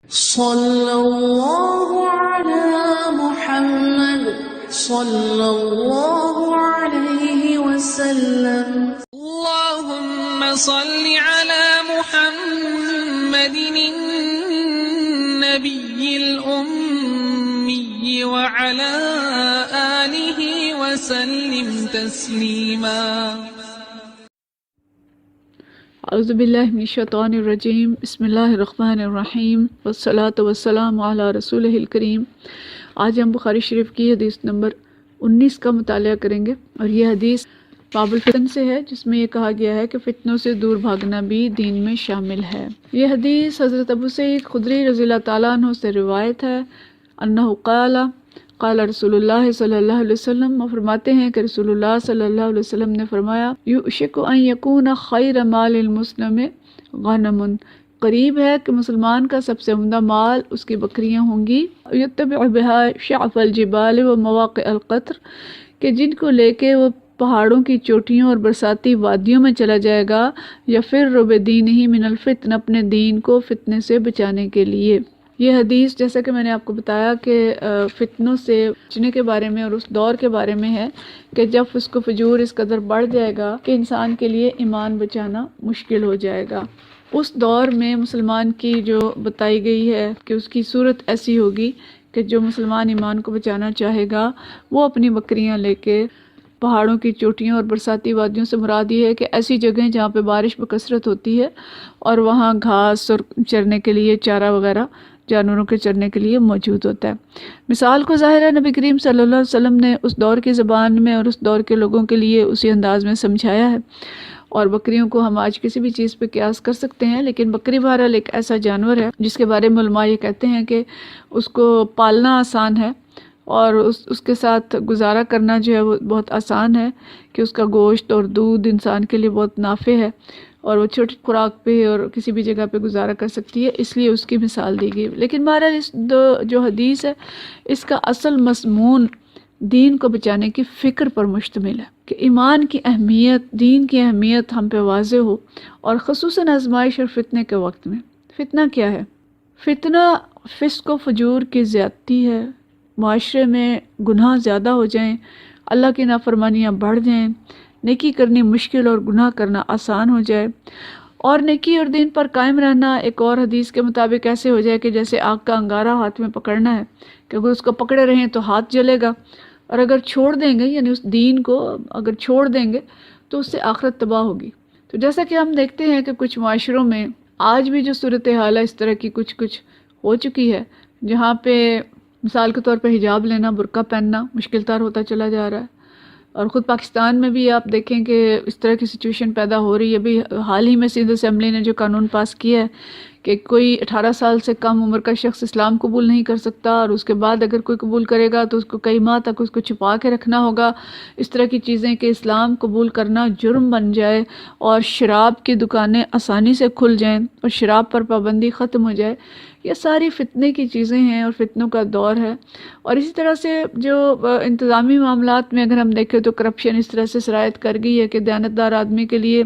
صلی اللہ علی محمد صلی اللہ علیہ وسلم. اللهم صل على محمد النبي الأمي وعلى آله وسلم تسليما. اعوذ باللہ من الشیطان الرجیم. بسم اللہ الرحمن الرحیم والصلاة والسلام علی رسولہ الکریم. آج ہم بخاری شریف کی حدیث نمبر 19 کا مطالعہ کریں گے، اور یہ حدیث باب الفتن سے ہے، جس میں یہ کہا گیا ہے کہ فتنوں سے دور بھاگنا بھی دین میں شامل ہے. یہ حدیث حضرت ابو سعید خدری رضی اللہ تعالیٰ عنہ سے روایت ہے. انہ قال رسول اللہ صلی اللہ علیہ وسلم، وہ فرماتے ہیں کہ رسول اللہ صلی اللہ علیہ وسلم نے فرمایا، یوشک ان یکون خیر مال المسلم غنم، قریب ہے کہ مسلمان کا سب سے عمدہ مال اس کی بکریاں ہوں گی. یتبع بها شعف الجبال و مواقع القطر، کہ جن کو لے کے وہ پہاڑوں کی چوٹیوں اور برساتی وادیوں میں چلا جائے گا. یا پھر بدینہ من الفتن، اپنے دین کو فتنے سے بچانے کے لیے. یہ حدیث جیسا کہ میں نے آپ کو بتایا کہ فتنوں سے بچنے کے بارے میں اور اس دور کے بارے میں ہے کہ جب فسق و فجور اس قدر بڑھ جائے گا کہ انسان کے لیے ایمان بچانا مشکل ہو جائے گا. اس دور میں مسلمان کی جو بتائی گئی ہے کہ اس کی صورت ایسی ہوگی کہ جو مسلمان ایمان کو بچانا چاہے گا وہ اپنی بکریاں لے کے پہاڑوں کی چوٹیوں اور برساتی وادیوں سے مراد یہ ہے کہ ایسی جگہیں جہاں پہ بارش بکثرت ہوتی ہے اور وہاں گھاس اور چرنے کے لیے چارہ وغیرہ جانوروں کے چرنے کے لیے موجود ہوتا ہے. مثال کو ظاہر ہے نبی کریم صلی اللہ علیہ وسلم نے اس دور کی زبان میں اور اس دور کے لوگوں کے لیے اسی انداز میں سمجھایا ہے. اور بکریوں کو ہم آج کسی بھی چیز پہ قیاس کر سکتے ہیں، لیکن بکری بہرحال ایک ایسا جانور ہے جس کے بارے میں علماء یہ کہتے ہیں کہ اس کو پالنا آسان ہے اور اس کے ساتھ گزارا کرنا جو ہے وہ بہت آسان ہے، کہ اس کا گوشت اور دودھ انسان کے لیے بہت نافع ہے اور وہ چھوٹی خوراک پہ اور کسی بھی جگہ پہ گزارا کر سکتی ہے، اس لیے اس کی مثال دی گئی. لیکن بہرحال اس جو حدیث ہے اس کا اصل مضمون دین کو بچانے کی فکر پر مشتمل ہے، کہ ایمان کی اہمیت، دین کی اہمیت ہم پہ واضح ہو، اور خصوصاً آزمائش اور فتنے کے وقت میں. فتنہ کیا ہے؟ فتنہ فسق و فجور کی زیادتی ہے، معاشرے میں گناہ زیادہ ہو جائیں، اللہ کی نافرمانیاں بڑھ جائیں، نیکی کرنی مشکل اور گناہ کرنا آسان ہو جائے، اور نیکی اور دین پر قائم رہنا ایک اور حدیث کے مطابق ایسے ہو جائے کہ جیسے آگ کا انگارہ ہاتھ میں پکڑنا ہے، کہ اگر اس کو پکڑے رہیں تو ہاتھ جلے گا، اور اگر چھوڑ دیں گے یعنی اس دین کو اگر چھوڑ دیں گے تو اس سے آخرت تباہ ہوگی. تو جیسا کہ ہم دیکھتے ہیں کہ کچھ معاشروں میں آج بھی جو صورتحال ہے اس طرح کی کچھ ہو چکی ہے، جہاں پہ مثال کے طور پہ حجاب لینا، برقع پہننا مشکل تر ہوتا چلا جا رہا ہے. اور خود پاکستان میں بھی آپ دیکھیں کہ اس طرح کی سچویشن پیدا ہو رہی ہے. ابھی حال ہی میں سندھ اسمبلی نے جو قانون پاس کیا ہے کہ کوئی 18 سال سے کم عمر کا شخص اسلام قبول نہیں کر سکتا، اور اس کے بعد اگر کوئی قبول کرے گا تو اس کو کئی ماہ تک اس کو چھپا کے رکھنا ہوگا. اس طرح کی چیزیں کہ اسلام قبول کرنا جرم بن جائے، اور شراب کی دکانیں آسانی سے کھل جائیں اور شراب پر پابندی ختم ہو جائے. یہ ساری فتنے کی چیزیں ہیں اور فتنوں کا دور ہے. اور اسی طرح سے جو انتظامی معاملات میں اگر ہم دیکھیں تو کرپشن اس طرح سے سرایت کر گئی ہے کہ دیانتدار آدمی کے لیے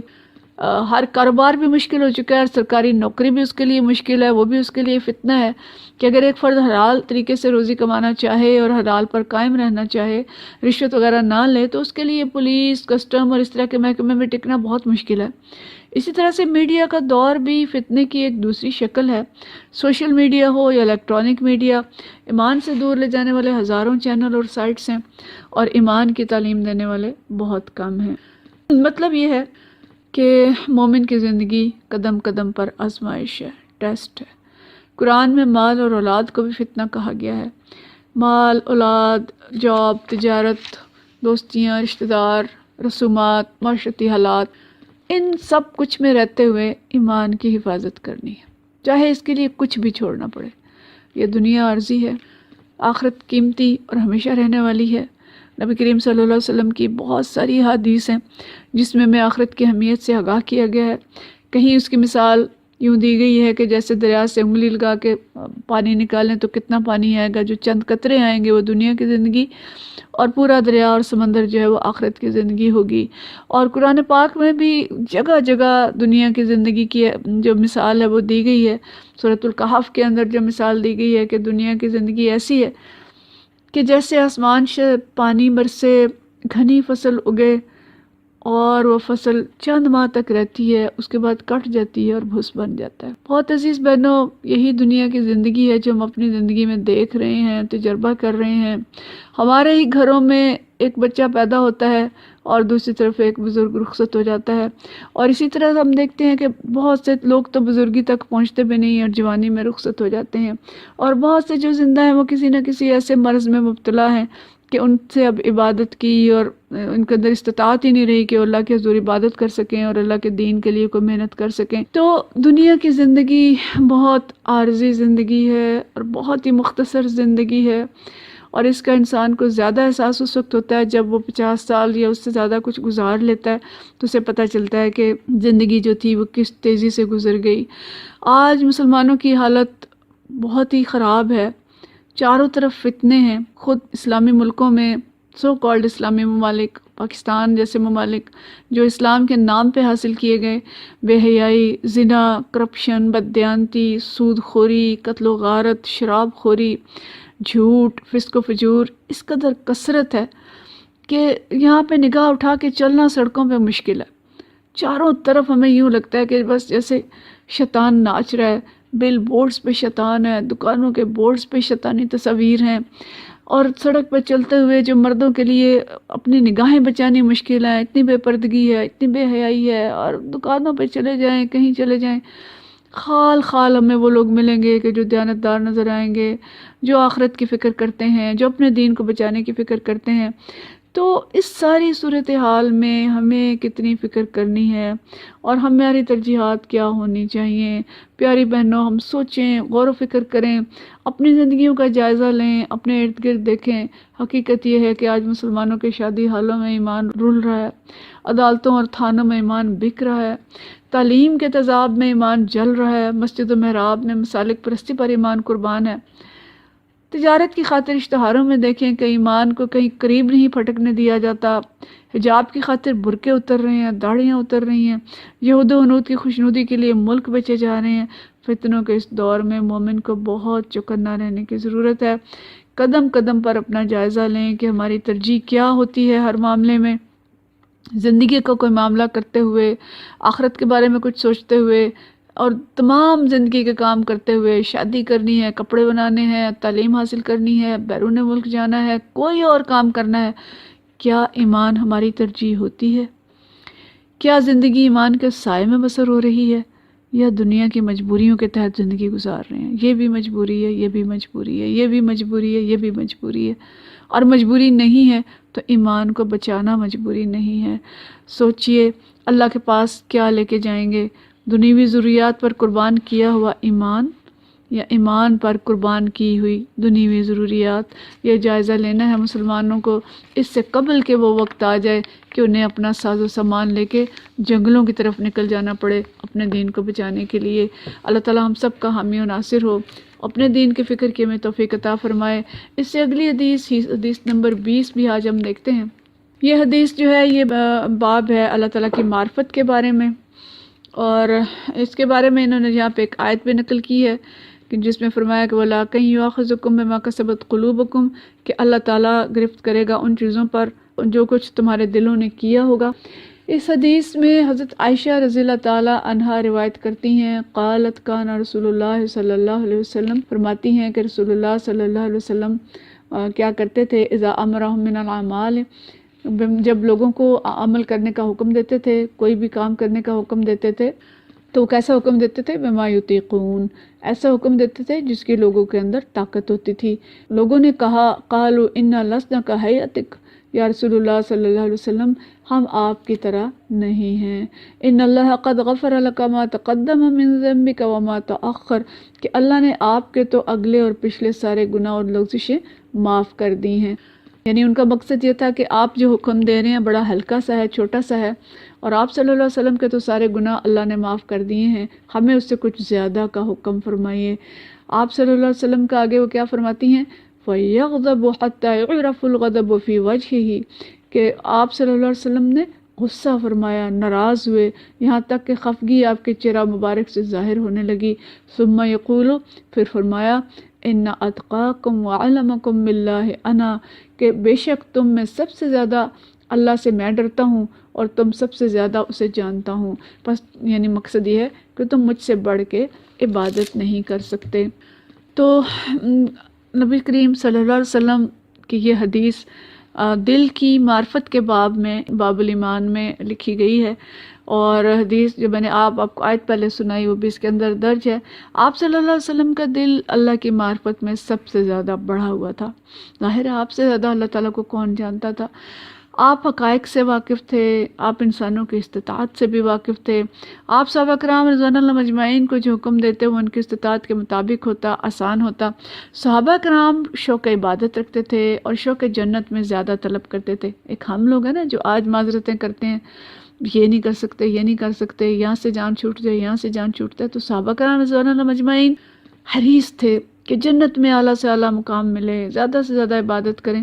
ہر کاروبار بھی مشکل ہو چکا ہے، اور سرکاری نوکری بھی اس کے لیے مشکل ہے. وہ بھی اس کے لیے فتنہ ہے کہ اگر ایک فرد حلال طریقے سے روزی کمانا چاہے اور حلال پر قائم رہنا چاہے، رشوت وغیرہ نہ لے، تو اس کے لیے پولیس، کسٹم اور اس طرح کے محکمے میں ٹکنا بہت مشکل ہے. اسی طرح سے میڈیا کا دور بھی فتنے کی ایک دوسری شکل ہے. سوشل میڈیا ہو یا الیکٹرانک میڈیا، ایمان سے دور لے جانے والے ہزاروں چینل اور سائٹس ہیں، اور ایمان کی تعلیم دینے والے بہت کم ہیں. مطلب یہ ہے کہ مومن کی زندگی قدم قدم پر آزمائش ہے، ٹیسٹ ہے. قرآن میں مال اور اولاد کو بھی فتنہ کہا گیا ہے. مال، اولاد، جاب، تجارت، دوستیاں، رشتہ دار، رسومات، معاشرتی حالات، ان سب کچھ میں رہتے ہوئے ایمان کی حفاظت کرنی ہے، چاہے اس کے لیے کچھ بھی چھوڑنا پڑے. یہ دنیا عارضی ہے، آخرت قیمتی اور ہمیشہ رہنے والی ہے. نبی کریم صلی اللہ علیہ وسلم کی بہت ساری حدیث ہیں جس میں آخرت کی اہمیت سے آگاہ کیا گیا ہے. کہیں اس کی مثال یوں دی گئی ہے کہ جیسے دریا سے انگلی لگا کے پانی نکالیں تو کتنا پانی آئے گا، جو چند قطرے آئیں گے وہ دنیا کی زندگی، اور پورا دریا اور سمندر جو ہے وہ آخرت کی زندگی ہوگی۔ اور قرآن پاک میں بھی جگہ جگہ دنیا کی زندگی کی جو مثال ہے وہ دی گئی ہے۔ سورۃ الکہف کے اندر جو مثال دی گئی ہے کہ دنیا کی زندگی ایسی ہے کہ جیسے آسمان سے پانی برسے، گھنی فصل اگے اور وہ فصل چند ماہ تک رہتی ہے، اس کے بعد کٹ جاتی ہے اور بھس بن جاتا ہے۔ بہت عزیز بہنوں، یہی دنیا کی زندگی ہے جو ہم اپنی زندگی میں دیکھ رہے ہیں، تجربہ کر رہے ہیں۔ ہمارے ہی گھروں میں ایک بچہ پیدا ہوتا ہے اور دوسری طرف ایک بزرگ رخصت ہو جاتا ہے، اور اسی طرح ہم دیکھتے ہیں کہ بہت سے لوگ تو بزرگی تک پہنچتے بھی نہیں اور جوانی میں رخصت ہو جاتے ہیں، اور بہت سے جو زندہ ہیں وہ کسی نہ کسی ایسے مرض میں مبتلا ہیں کہ ان سے اب عبادت کی اور ان کے اندر استطاعت ہی نہیں رہی کہ اللہ کے حضور عبادت کر سکیں اور اللہ کے دین کے لیے کوئی محنت کر سکیں۔ تو دنیا کی زندگی بہت عارضی زندگی ہے اور بہت ہی مختصر زندگی ہے، اور اس کا انسان کو زیادہ احساس اس وقت ہوتا ہے جب وہ 50 سال یا اس سے زیادہ کچھ گزار لیتا ہے تو اسے پتہ چلتا ہے کہ زندگی جو تھی وہ کس تیزی سے گزر گئی۔ آج مسلمانوں کی حالت بہت ہی خراب ہے، چاروں طرف فتنے ہیں۔ خود اسلامی ملکوں میں، سو کالڈ اسلامی ممالک، پاکستان جیسے ممالک جو اسلام کے نام پہ حاصل کیے گئے، بے حیائی، زنا، کرپشن، بددیانتی، سود خوری، قتل و غارت، شراب خوری، جھوٹ، فسق و فجور اس قدر کثرت ہے کہ یہاں پہ نگاہ اٹھا کے چلنا سڑکوں پہ مشکل ہے۔ چاروں طرف ہمیں یوں لگتا ہے کہ بس جیسے شیطان ناچ رہا ہے، بل بورڈز پہ شیطان ہے، دکانوں کے بورڈز پہ شیطانی تصاویر ہیں، اور سڑک پہ چلتے ہوئے جو مردوں کے لیے اپنی نگاہیں بچانی مشکل ہے، اتنی بے پردگی ہے، اتنی بے حیائی ہے، اور دکانوں پہ چلے جائیں، کہیں چلے جائیں، خال خال ہمیں وہ لوگ ملیں گے کہ جو دیانتدار نظر آئیں گے، جو آخرت کی فکر کرتے ہیں، جو اپنے دین کو بچانے کی فکر کرتے ہیں۔ تو اس ساری صورتحال میں ہمیں کتنی فکر کرنی ہے اور ہماری ترجیحات کیا ہونی چاہیے؟ پیاری بہنوں، ہم سوچیں، غور و فکر کریں، اپنی زندگیوں کا جائزہ لیں، اپنے ارد گرد دیکھیں۔ حقیقت یہ ہے کہ آج مسلمانوں کے شادی حالوں میں ایمان رول رہا ہے، عدالتوں اور تھانوں میں ایمان بک رہا ہے، تعلیم کے تضاد میں ایمان جل رہا ہے، مسجد و محراب میں مسالک پرستی پر ایمان قربان ہے، تجارت کی خاطر اشتہاروں میں دیکھیں کہ ایمان کو کہیں قریب نہیں پھٹکنے دیا جاتا، حجاب کی خاطر برقعے اتر رہے ہیں، داڑھیاں اتر رہی ہیں، یہود و ہنود کی خوشنودی کے لیے ملک بیچے جا رہے ہیں۔ فتنوں کے اس دور میں مومن کو بہت چوکنا رہنے کی ضرورت ہے۔ قدم قدم پر اپنا جائزہ لیں کہ ہماری ترجیح کیا ہوتی ہے ہر معاملے میں، زندگی کا کوئی معاملہ کرتے ہوئے، آخرت کے بارے میں کچھ سوچتے ہوئے، اور تمام زندگی کے کام کرتے ہوئے، شادی کرنی ہے، کپڑے بنانے ہیں، تعلیم حاصل کرنی ہے، بیرون ملک جانا ہے، کوئی اور کام کرنا ہے، کیا ایمان ہماری ترجیح ہوتی ہے؟ کیا زندگی ایمان کے سائے میں بسر ہو رہی ہے یا دنیا کی مجبوریوں کے تحت زندگی گزار رہے ہیں؟ یہ بھی مجبوری ہے، یہ بھی مجبوری ہے، یہ بھی مجبوری ہے، یہ بھی مجبوری ہے، اور مجبوری نہیں ہے تو ایمان کو بچانا مجبوری نہیں ہے۔ سوچئے اللہ کے پاس کیا لے کے جائیں گے؟ دنیوی ضروریات پر قربان کیا ہوا ایمان یا ایمان پر قربان کی ہوئی دنیوی ضروریات؟ یہ جائزہ لینا ہے مسلمانوں کو اس سے قبل کہ وہ وقت آ جائے کہ انہیں اپنا ساز و سامان لے کے جنگلوں کی طرف نکل جانا پڑے اپنے دین کو بچانے کے لیے۔ اللہ تعالی ہم سب کا حامی و ناصر ہو، اپنے دین کی فکر کی ہمیں توفیق عطا فرمائے۔ اس سے اگلی حدیث نمبر 20 بھی آج ہم دیکھتے ہیں۔ یہ حدیث جو ہے یہ باب ہے اللہ تعالیٰ کی معرفت کے بارے میں، اور اس کے بارے میں انہوں نے یہاں پہ ایک آیت بھی نقل کی ہے کہ جس میں فرمایا کہ وَلَٰكِن يُؤَاخِذُكُم بِمَا كَسَبَتْ قُلُوبُكُم، کہ اللہ تعالیٰ گرفت کرے گا ان چیزوں پر جو کچھ تمہارے دلوں نے کیا ہوگا۔ اس حدیث میں حضرت عائشہ رضی اللہ تعالیٰ عنہا روایت کرتی ہیں، قالت کان رسول اللہ صلی اللہ علیہ وسلم، فرماتی ہیں کہ رسول اللہ صلی اللہ علیہ وسلم کیا کرتے تھے، اذا امرهم من الاعمال، جب لوگوں کو عمل کرنے کا حکم دیتے تھے، کوئی بھی کام کرنے کا حکم دیتے تھے تو کیسا حکم دیتے تھے؟ بما یطیقون، ایسا حکم دیتے تھے جس کی لوگوں کے اندر طاقت ہوتی تھی۔ لوگوں نے کہا قالوا انا لسنا کہیئتک، یا رسول اللہ صلی اللہ علیہ وسلم ہم آپ کی طرح نہیں ہیں، ان اللہ قد غفر لک ما تقدم من ذنبک وما تأخر، کہ اللہ نے آپ کے تو اگلے اور پچھلے سارے گناہ اور لغزشیں معاف کر دی ہیں۔ یعنی ان کا مقصد یہ تھا کہ آپ جو حکم دے رہے ہیں بڑا ہلکا سا ہے، چھوٹا سا ہے، اور آپ صلی اللہ علیہ وسلم کے تو سارے گناہ اللہ نے معاف کر دیے ہیں، ہمیں اس سے کچھ زیادہ کا حکم فرمائیے۔ آپ صلی اللہ علیہ وسلم کا آگے وہ کیا فرماتی ہیں، فَيَغْضَبُ حَتَّى يُعْرَفُ الْغَضَبُ فِي وَجْهِهِ، کہ آپ صلی اللہ علیہ وسلم نے غصہ فرمایا، ناراض ہوئے، یہاں تک کہ خفگی آپ کے چہرہ مبارک سے ظاہر ہونے لگی۔ ثم یقول، پھر فرمایا، ان اتقاکم وعلمکم باللہ انا، کہ بے شک تم میں سب سے زیادہ اللہ سے میں ڈرتا ہوں اور تم سب سے زیادہ اسے جانتا ہوں، بس یعنی مقصد یہ ہے کہ تم مجھ سے بڑھ کے عبادت نہیں کر سکتے۔ تو نبی کریم صلی اللہ علیہ وسلم کی یہ حدیث دل کی معرفت کے باب میں، باب الایمان میں لکھی گئی ہے، اور حدیث جو میں نے آپ کو آیت پہلے سنائی وہ بھی اس کے اندر درج ہے۔ آپ صلی اللہ علیہ وسلم کا دل اللہ کی معرفت میں سب سے زیادہ بڑھا ہوا تھا۔ ظاہر ہے آپ سے زیادہ اللہ تعالیٰ کو کون جانتا تھا۔ آپ حقائق سے واقف تھے، آپ انسانوں کی استطاعت سے بھی واقف تھے۔ آپ صحابہ کرام رضوان اللہ مجمعین کو جو حکم دیتے وہ ان کی استطاعت کے مطابق ہوتا، آسان ہوتا۔ صحابہ کرام شوق عبادت رکھتے تھے اور شوق جنت میں زیادہ طلب کرتے تھے۔ ایک ہم لوگ ہیں نا جو آج معذرتیں کرتے ہیں، یہ نہیں کر سکتے، یہ نہیں کر سکتے، یہاں سے جان چھوٹ جائے، یہاں سے جان چھوٹتا ہے۔ تو صحابہ کرام رضوان اللہ مجمعین حریص تھے کہ جنت میں اعلیٰ سے اعلیٰ مقام ملے، زیادہ سے زیادہ عبادت کریں،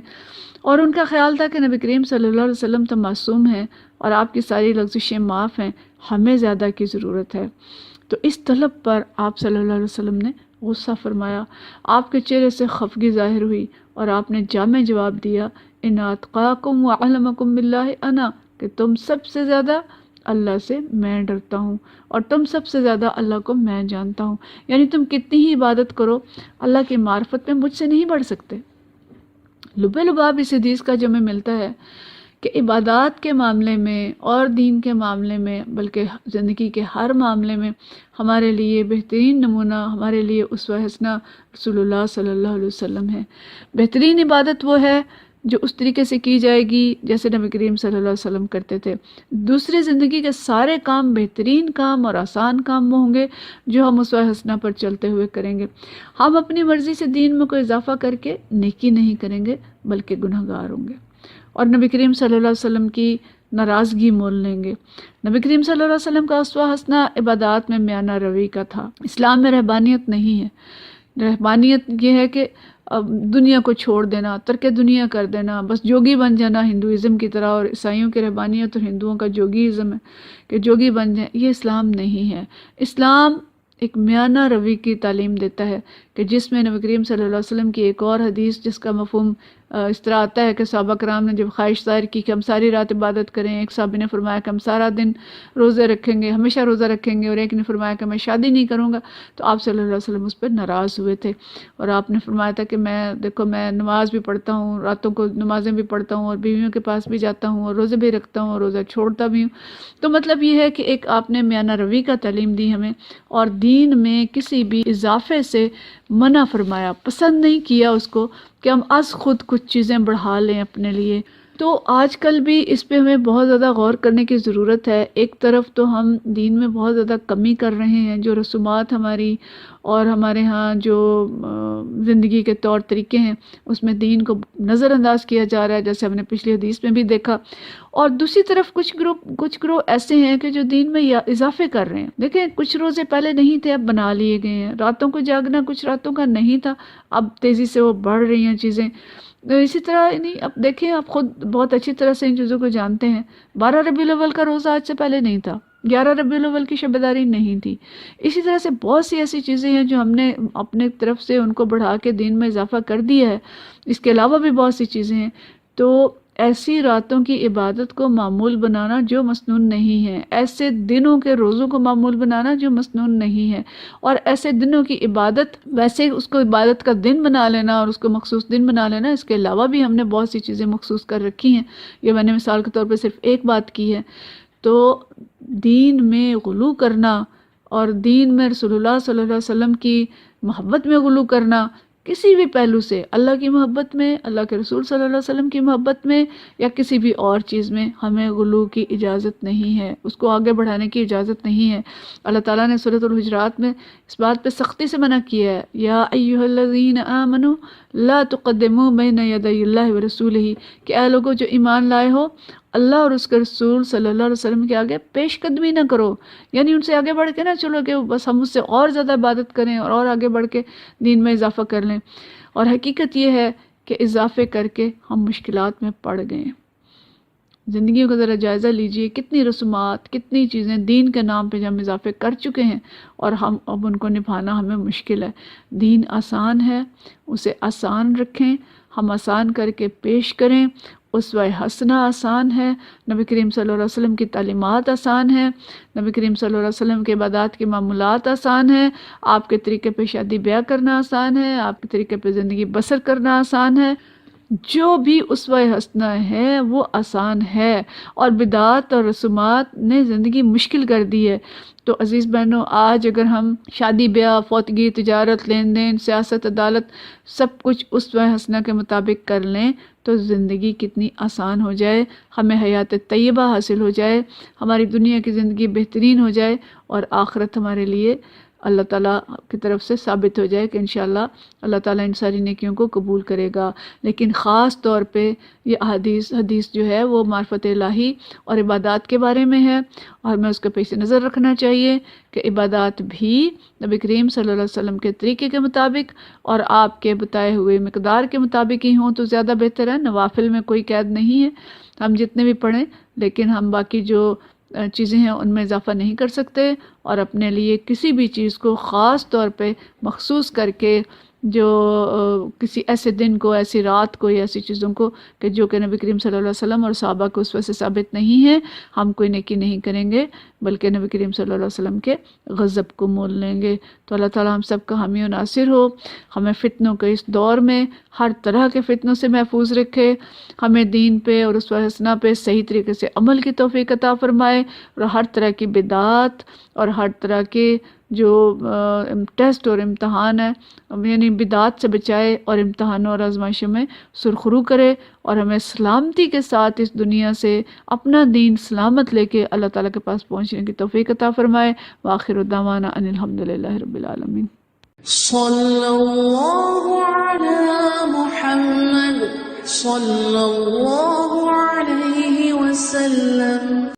اور ان کا خیال تھا کہ نبی کریم صلی اللہ علیہ وسلم تو معصوم ہیں اور آپ کی ساری لغزشیں معاف ہیں، ہمیں زیادہ کی ضرورت ہے۔ تو اس طلب پر آپ صلی اللہ علیہ وسلم نے غصہ فرمایا، آپ کے چہرے سے خفگی ظاہر ہوئی اور آپ نے جامع جواب دیا، ان اتقاکم وعلمکم باللہ انا، کہ تم سب سے زیادہ اللہ سے میں ڈرتا ہوں اور تم سب سے زیادہ اللہ کو میں جانتا ہوں۔ یعنی تم کتنی ہی عبادت کرو، اللہ کی معرفت میں مجھ سے نہیں بڑھ سکتے۔ لب لباب اس حدیث کا جو ہمیں ملتا ہے کہ عبادات کے معاملے میں اور دین کے معاملے میں، بلکہ زندگی کے ہر معاملے میں ہمارے لیے بہترین نمونہ، ہمارے لیے اسوہ حسنہ رسول اللہ صلی اللہ علیہ وسلم ہے۔ بہترین عبادت وہ ہے جو اس طریقے سے کی جائے گی جیسے نبی کریم صلی اللہ علیہ وسلم کرتے تھے۔ دوسری زندگی کے سارے کام بہترین کام اور آسان کام وہ ہوں گے جو ہم اسوہ حسنہ پر چلتے ہوئے کریں گے۔ ہم اپنی مرضی سے دین میں کوئی اضافہ کر کے نیکی نہیں کریں گے بلکہ گنہگار ہوں گے، اور نبی کریم صلی اللہ علیہ وسلم کی ناراضگی مول لیں گے۔ نبی کریم صلی اللہ علیہ وسلم کا اسوہ حسنہ عبادات میں میانہ روی کا تھا۔ اسلام میں رہبانیت نہیں ہے۔ رہبانیت یہ ہے کہ دنیا کو چھوڑ دینا، ترک دنیا کر دینا، بس جوگی بن جانا ہندوازم کی طرح، اور عیسائیوں کی رہبانیت اور ہندوؤں کا جوگیزم ہے کہ جوگی بن جائیں۔ یہ اسلام نہیں ہے۔ اسلام ایک میانہ روی کی تعلیم دیتا ہے کہ جس میں نبی کریم صلی اللہ علیہ وسلم کی ایک اور حدیث جس کا مفہوم اس طرح آتا ہے کہ صحابہ کرام نے جب خواہش ظاہر کی کہ ہم ساری رات عبادت کریں، ایک صحابی نے فرمایا کہ ہم سارا دن روزے رکھیں گے، ہمیشہ روزہ رکھیں گے، اور ایک نے فرمایا کہ میں شادی نہیں کروں گا۔ تو آپ صلی اللہ علیہ وسلم اس پہ ناراض ہوئے تھے، اور آپ نے فرمایا تھا کہ میں دیکھو میں نماز بھی پڑھتا ہوں، راتوں کو نمازیں بھی پڑھتا ہوں، اور بیویوں کے پاس بھی جاتا ہوں، اور روزے بھی رکھتا ہوں، اور روزہ چھوڑتا بھی ہوں۔ تو مطلب یہ ہے کہ ایک آپ نے میانہ روی کا تعلیم دی ہمیں، اور دین میں کسی بھی اضافے سے منع فرمایا، پسند نہیں کیا اس کو کہ ہم از خود کچھ چیزیں بڑھا لیں اپنے لیے۔ تو آج کل بھی اس پہ ہمیں بہت زیادہ غور کرنے کی ضرورت ہے۔ ایک طرف تو ہم دین میں بہت زیادہ کمی کر رہے ہیں، جو رسومات ہماری اور ہمارے ہاں جو زندگی کے طور طریقے ہیں اس میں دین کو نظر انداز کیا جا رہا ہے، جیسے ہم نے پچھلی حدیث میں بھی دیکھا، اور دوسری طرف کچھ گروہ ایسے ہیں کہ جو دین میں اضافے کر رہے ہیں۔ دیکھیں کچھ روزے پہلے نہیں تھے، اب بنا لیے گئے ہیں، راتوں کو جاگنا کچھ راتوں کا نہیں تھا، اب تیزی سے وہ بڑھ رہی ہیں چیزیں۔ اسی طرح اب دیکھیں آپ خود بہت اچھی طرح سے ان چیزوں کو جانتے ہیں، 12 ربیع الاول کا روزہ آج سے پہلے نہیں تھا، 11 ربیع الاول کی شب بیداری نہیں تھی۔ اسی طرح سے بہت سی ایسی چیزیں ہیں جو ہم نے اپنے طرف سے ان کو بڑھا کے دین میں اضافہ کر دیا ہے۔ اس کے علاوہ بھی بہت سی چیزیں ہیں۔ تو ایسی راتوں کی عبادت کو معمول بنانا جو مسنون نہیں ہے، ایسے دنوں کے روزوں کو معمول بنانا جو مسنون نہیں ہے، اور ایسے دنوں کی عبادت ویسے اس کو عبادت کا دن بنا لینا اور اس کو مخصوص دن بنا لینا، اس کے علاوہ بھی ہم نے بہت سی چیزیں مخصوص کر رکھی ہیں۔ یہ میں نے مثال کے طور پہ صرف ایک بات کی ہے۔ تو دین میں غلو کرنا اور دین میں رسول اللہ صلی اللہ علیہ وسلم کی محبت میں غلو کرنا، کسی بھی پہلو سے، اللہ کی محبت میں، اللہ کے رسول صلی اللہ علیہ وسلم کی محبت میں، یا کسی بھی اور چیز میں ہمیں غلو کی اجازت نہیں ہے، اس کو آگے بڑھانے کی اجازت نہیں ہے۔ اللہ تعالیٰ نے سورۃ الحجرات میں اس بات پہ سختی سے منع کیا ہے، یا ایھا الذین آمنوا لا تقدموا بین یدی اللہ ورسولہ، کہ اے لوگوں جو ایمان لائے ہو، اللہ اور اس کے رسول صلی اللہ علیہ وسلم کے آگے پیش قدمی نہ کرو، یعنی ان سے آگے بڑھ کے نہ چلو کہ بس ہم اس سے اور زیادہ عبادت کریں اور آگے بڑھ کے دین میں اضافہ کر لیں. اور حقیقت یہ ہے کہ اضافے کر کے ہم مشکلات میں پڑ گئے ہیں. زندگیوں کا ذرا جائزہ لیجئے، کتنی رسومات، کتنی چیزیں دین کے نام پہ ہم اضافے کر چکے ہیں اور ہم اب ان کو نبھانا ہمیں مشکل ہے. دین آسان ہے، اسے آسان رکھیں، ہم آسان کر کے پیش کریں. اسوہ حسنہ آسان ہے، نبی کریم صلی اللہ علیہ وسلم کی تعلیمات آسان ہیں، نبی کریم صلی اللہ علیہ وسلم کے عبادات کے معمولات آسان ہیں، آپ کے طریقے پہ شادی بیاہ کرنا آسان ہے، آپ کے طریقے پہ زندگی بسر کرنا آسان ہے. جو بھی اسوہ حسنہ ہے وہ آسان ہے، اور بدعات اور رسومات نے زندگی مشکل کر دی ہے. تو عزیز بہنوں، آج اگر ہم شادی بیاہ، فوتگی، تجارت، لین دین، سیاست، عدالت سب کچھ اسوہ حسنہ کے مطابق کر لیں تو زندگی کتنی آسان ہو جائے، ہمیں حیات طیبہ حاصل ہو جائے، ہماری دنیا کی زندگی بہترین ہو جائے، اور آخرت ہمارے لیے اللہ تعالیٰ کی طرف سے ثابت ہو جائے کہ انشاءاللہ اللہ تعالیٰ ان ساری نیکیوں کو قبول کرے گا. لیکن خاص طور پہ یہ حدیث جو ہے وہ معرفت الہی اور عبادات کے بارے میں ہے، اور ہمیں اس کے پیش نظر رکھنا چاہیے کہ عبادات بھی نبی کریم صلی اللہ علیہ وسلم کے طریقے کے مطابق اور آپ کے بتائے ہوئے مقدار کے مطابق ہی ہوں تو زیادہ بہتر ہے. نوافل میں کوئی قید نہیں ہے، ہم جتنے بھی پڑھیں، لیکن ہم باقی جو چیزیں ہیں ان میں اضافہ نہیں کر سکتے، اور اپنے لیے کسی بھی چیز کو خاص طور پہ مخصوص کر کے جو کسی ایسے دن کو، ایسی رات کو، یا ایسی چیزوں کو کہ جو کہ نبی کریم صلی اللہ علیہ وسلم اور صحابہ کو اس وجہ سے ثابت نہیں ہے، ہم کوئی نیکی نہیں کریں گے بلکہ نبی کریم صلی اللہ علیہ وسلم کے غضب کو مول لیں گے. تو اللہ تعالیٰ ہم سب کا حامی و ناصر ہو، ہمیں فتنوں کے اس دور میں ہر طرح کے فتنوں سے محفوظ رکھے، ہمیں دین پہ اور اسوہ حسنہ پہ صحیح طریقے سے عمل کی توفیق عطا فرمائے، اور ہر طرح کی بدعات اور ہر طرح کے جو ٹیسٹ اور امتحان ہے یعنی بدعات سے بچائے، اور امتحانوں اور آزمائشوں میں سرخرو کرے، اور ہمیں سلامتی کے ساتھ اس دنیا سے اپنا دین سلامت لے کے اللہ تعالیٰ کے پاس پہنچنے کی توفیق عطا فرمائے. وآخر دعوانا ان الحمدللہ رب العالمین. صلی اللہ علی محمد صلی اللہ علیہ وسلم.